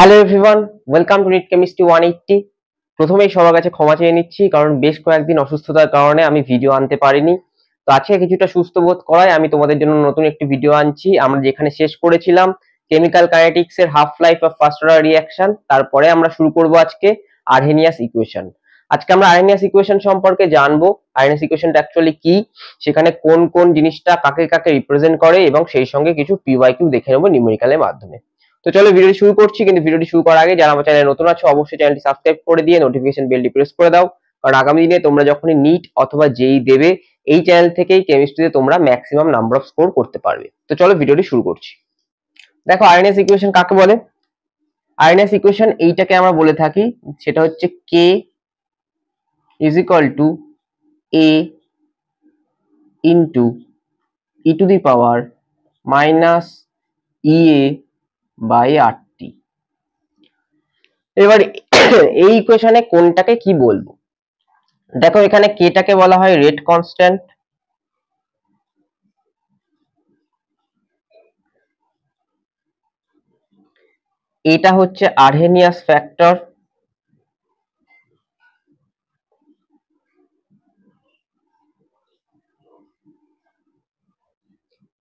Hello everyone, welcome to NEET chemistry 180। প্রথমেই সবার কাছে ক্ষমা চেয়ে নিচ্ছি, কারণ বেশ কয়েকদিন অসুস্থতার কারণে আমি ভিডিও আনতে পারিনি। তো আজকে কিছুটা সুস্থ বোধ করায় আমি তোমাদের জন্য নতুন একটি ভিডিও আনছি। আমরা যেখানে শেষ করেছিলাম কেমিক্যাল কাইনেটিক্স এর half life of first order reaction, তারপরে আমরা শুরু করব আজকে আর্হেনিয়াস ইকুয়েশন। আজকে আমরা আর্হেনিয়াস ইকুয়েশন সম্পর্কে জানবো। আর্হেনিয়াস ইকুয়েশনটা অ্যাকচুয়ালি কি, সেখানে কোন কোন জিনিসটা কাকে কাকে রিপ্রেজেন্ট করে, এবং সেই সঙ্গে কিছু পিওয়াইকিউ দেখে নেবো নিউমেরিক্যালের মাধ্যমে। তো চলো ভিডিওটি শুরু করছি, কিন্তু ভিডিওটি শুরু করার আগে যারা আমার চ্যানেলে নতুন আছো অবশ্যই চ্যানেলটি সাবস্ক্রাইব করে দিয়ে নোটিফিকেশন বেলটি প্রেস করে দাও, কারণ আগামী দিনে তোমরা যখনই নিট অথবা জেই দেবে এই চ্যানেল থেকেই কেমিস্ট্রিতে তোমরা ম্যাক্সিমাম নাম্বার অফ স্কোর করতে পারবে। তো চলো ভিডিওটি শুরু করছি। দেখো আর্হেনিয়াস ইকুয়েশন কাকে বলে। আর্হেনিয়াস ইকুয়েশন এইটাকে আমরা বলে থাকি, সেটা হচ্ছে K is equal to A into e to the power minus EA by RT. এবার এই ইকুয়েশনে কোনটাকে কি বলবো, দেখো এখানে কেটাকে বলা হয় রেট কনস্ট্যান্ট, এটা হচ্ছে আর্হেনিয়াস ফ্যাক্টর,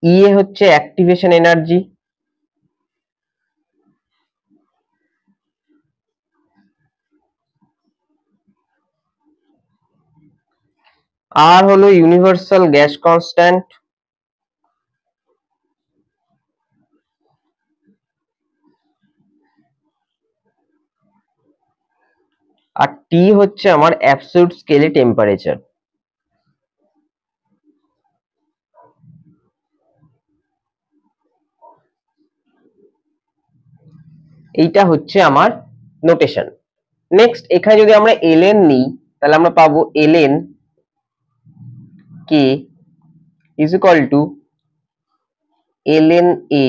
ইএ হচ্ছে অ্যাক্টিভেশন এনার্জি, আর হলো ইউনিভার্সাল গ্যাস কনস্ট্যান্ট, আর টি হচ্ছে আমার অ্যাবসোলিউট স্কেলে টেম্পারেচার। এইটা হচ্ছে আমার নোটেশন। নেক্সট এখানে যদি আমরা এলএন নিই, তাহলে আমরা পাবো ln k is equal to ln A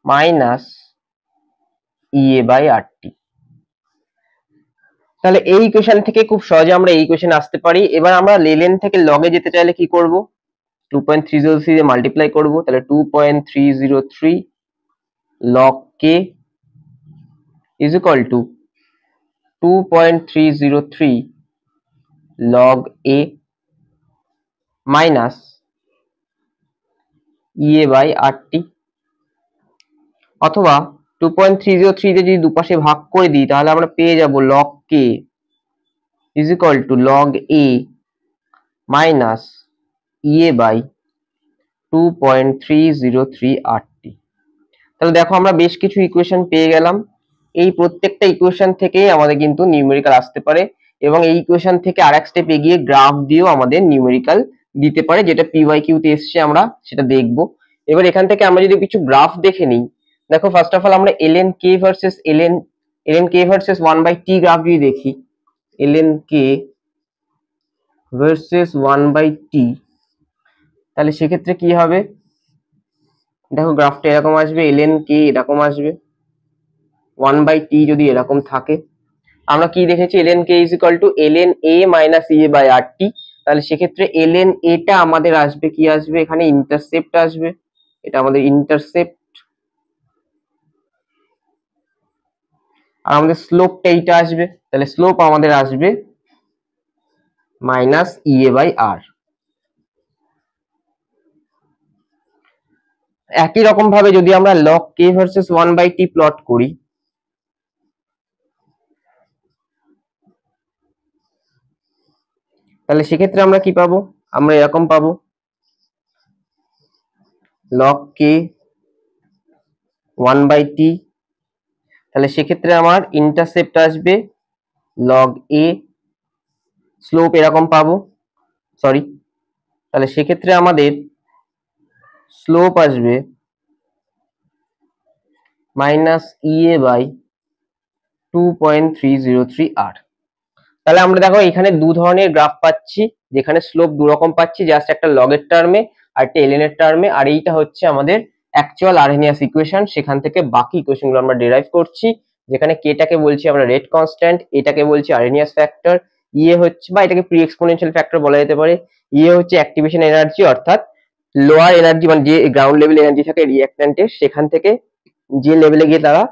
minus EA by RT. তাহলে এই ইকুয়েশন থেকে খুব সহজে আমরা এই ইকুয়েশন আসতে পারি। এবার আমরা লেলেন থেকে লগে যেতে চাইলে কি করব, 2.303 দিয়ে মাল্টিপ্লাই করব, তাহলে 2.303 log k is equal to 2.303 log a minus EA by RT, অথবা 2.303 দিয়ে যদি দুপাশে ভাগ করে দিই তাহলে আমরা পেয়ে যাব log k is equal to log a minus EA by 2.303 RT। তাহলে দেখো আমরা বেশ কিছু ইকুয়েশন পেয়ে গেলাম। এই প্রত্যেকটা ইকুয়েশন থেকে আমাদের কিন্তু নিউমেরিক্যাল আসতে পারে, এবং এই ইকুয়েশন থেকে আরেক স্টেপ এগিয়ে গ্রাফ দিয়েও আমাদের নিউমেরিক্যাল দিতে পারে, যেটা পিওয়াইকিউ তে এসছে আমরা সেটা দেখব। এবার এখান থেকে আমরা যদি কিছু গ্রাফ দেখে নিই, দেখো ফার্স্ট অফ অল আমরা ln k versus ln k versus 1/t graph যদি দেখি, এলএন কে ভার্সেস 1/t, তাহলে সেক্ষেত্রে কি হবে, দেখো গ্রাফটা এরকম আসবে, এলএন কে এরকম আসবে, 1/t যদি এরকম থাকে, আমরা কি দেখেছি ln k is equal to ln a minus e by rt। তাহলে সেক্ষেত্রে ln a টা আমাদের আসবে, কি আসবে, এখানে ইন্টারসেপ্ট আসবে, এটা আমাদের ইন্টারসেপ্ট, আর আমাদের স্লোপটা এইটা আসবে, তাহলে স্লোপ আমাদের আসবে মাইনাস ea by r। একই রকম ভাবে যদি আমরা log k versus 1/t plot করি, তাহলে সেক্ষেত্রে আমরা কি পাবো, আমরা এরকম পাবো log k 1/t, তাহলে সেক্ষেত্রে আমার ইন্টারসেপ্ট আসবে log a, স্লোপ এরকম পাবো, সরি, তাহলে সেক্ষেত্রে আমাদের স্লোপ আসবে মাইনাস ইএ বাই 2.303 r। তাহলে আমরা দেখো এখানে দু ধরনের গ্রাফ পাচ্ছি, যেখানে স্লোপ দু রকম পাচ্ছি, জাস্ট একটা লগের টার্মে আর একটা এলএন এর টার্মে, আর এইটা হচ্ছে আমাদের অ্যাকচুয়াল আর্হেনিয়াস ইকুয়েশন। সেখান থেকে বাকি ইকুয়েশনগুলো আমরা ডেরাইভ করছি, যেখানে কেটাকে বলছি আমরা রেট কনস্ট্যান্ট, এটাকে বলছি আর্হেনিয়াস ফ্যাক্টর, ইএ হচ্ছে, বা এটাকে প্রি এক্সপোনেনশিয়াল ফ্যাক্টর বলা যেতে পারে, ইএ হচ্ছে অ্যাক্টিভেশন এনার্জি, অর্থাৎ লোয়ার এনার্জি মানে যে গ্রাউন্ড লেভেল এনার্জি থাকে রিঅ্যাকট্যান্টের, সেখান থেকে যে লেভেলে গিয়ে তারা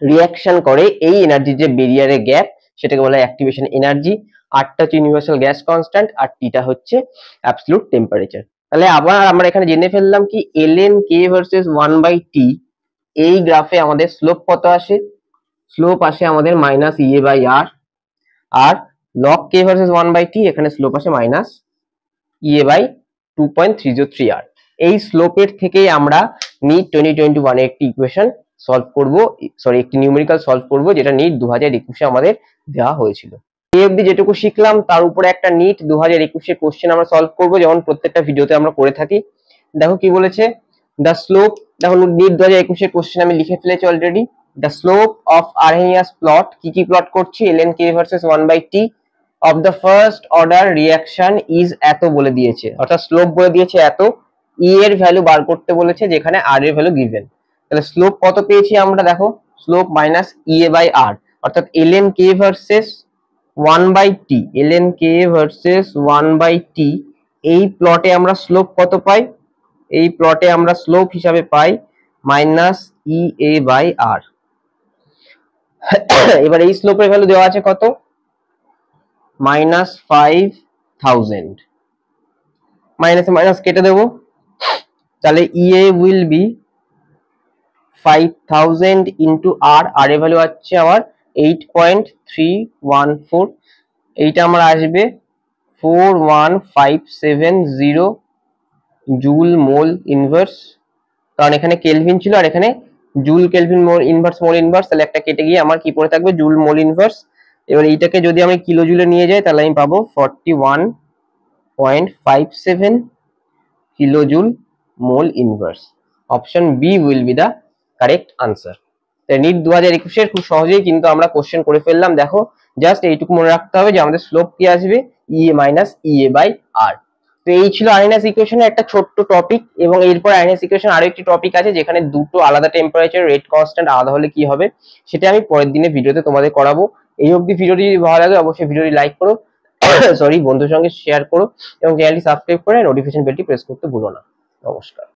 রিয়াকশন করে এই এনার্জির যে বেরিয়ারের গ্যাপ সেটাকে বলা হয় অ্যাক্টিভেশন এনার্জি। আরটা হচ্ছে ইউনিভার্সাল গ্যাস কনস্ট্যান্ট আর টিটা হচ্ছে অ্যাবসলিউট টেম্পারেচার। তাহলে আবার আমরা এখানে জেনে ফেললাম কি ln k ভার্সেস 1/t এই গ্রাফে আমাদের স্লোপ কত আসে, স্লোপ আসে আমাদের minus EA by R, R log k versus 1/t এখানে স্লোপ আসে মাইনাস ইএ বাই 2.303 আর। এই স্লোপের থেকেই আমরা নিট 2021 এর একটি ইকুয়েশন সলভ করব, সরি একটি নিউমেরিক্যাল সলভ করব যেটা নিট 2021 আমাদের দেওয়া হয়েছিল। এই অবধি যেটুকু শিখলাম তার উপরে একটা নিট 2021 এর কোশ্চেন আমরা সলভ করব, যেমন প্রত্যেকটা ভিডিওতে আমরা করে থাকি। দেখো কি বলেছে, দ্য স্লোপ, দেখো নিট 2021 এর কোশ্চেন আমি লিখে ফেলেছি already. The slope of Arrhenius plot, কি প্লট করছি, ln k versus 1/t of the first order reaction is এত বলে দিয়েছে, অর্থাৎ স্লোপ বলে দিয়েছে এত, ই এর ভ্যালু বার করতে বলেছে যেখানে আর এর ভ্যালু গিভেন। তাহলে স্লোপ কত পেয়েছি আমরা, দেখো স্লোপ মাইনাস ইএ বাই আর, অর্থাৎ ln k versus 1/t, ln k versus 1/t এই প্লটে আমরা স্লোপ কত পাই, এই প্লটে আমরা স্লোপ হিসাবে পাই মাইনাস ইএ বাই আর। এবার এই স্লোপের ভ্যালু দেওয়া আছে কত, -5000, মাইনাসে মাইনাস কেটে দেবো, তাহলে ইএ উইল বি 5000 ইন্টু আর, আর এর ভ্যালু আছে আমার 8.314, এইটা আমার আসবে 41570 জুল মোল ইনভার্স, কারণ এখানে কেলভিন ছিল আর এখানে জুল কেলভিন মোল ইনভার্স, তাহলে একটা কেটে গিয়ে আমার কি পড়ে থাকবে জুল মোল ইনভার্স। এবার এইটাকে যদি আমি কিলো জুলে নিয়ে যাই তাহলে আমি পাবো 41.57 kilo joule mole inverse. Option B will be the correct answer. NEET 2021 এর খুব সহজেই কিন্তু আমরা কোশ্চেন করে ফেললাম। দেখো জাস্ট এইটুকু মনে রাখতে হবে যে আমাদের স্লোপ কি আসবে, ইএ মাইনাস ইএ বাই আর। তো এই ছিল আরএনএস ইকুয়েশনের একটা ছোট্ট টপিক, এবং এরপর আরএনএস ইকুয়েশন আরো একটি টপিক আছে যেখানে দুটো আলাদা টেম্পারেচার রেট কনস্ট্যান্ট আলাদা হলে কি হবে সেটা আমি পরের দিনে ভিডিওতে তোমাদের করাবো। এই অবধি ভিডিওটি যদি ভালো লাগে অবশ্যই ভিডিওটি লাইক করো, সরি বন্ধুর সঙ্গে শেয়ার করো এবং চ্যানেলটি সাবস্ক্রাইব করে নোটিফিকেশন বেলটি প্রেস করতে ভুলো না। নমস্কার।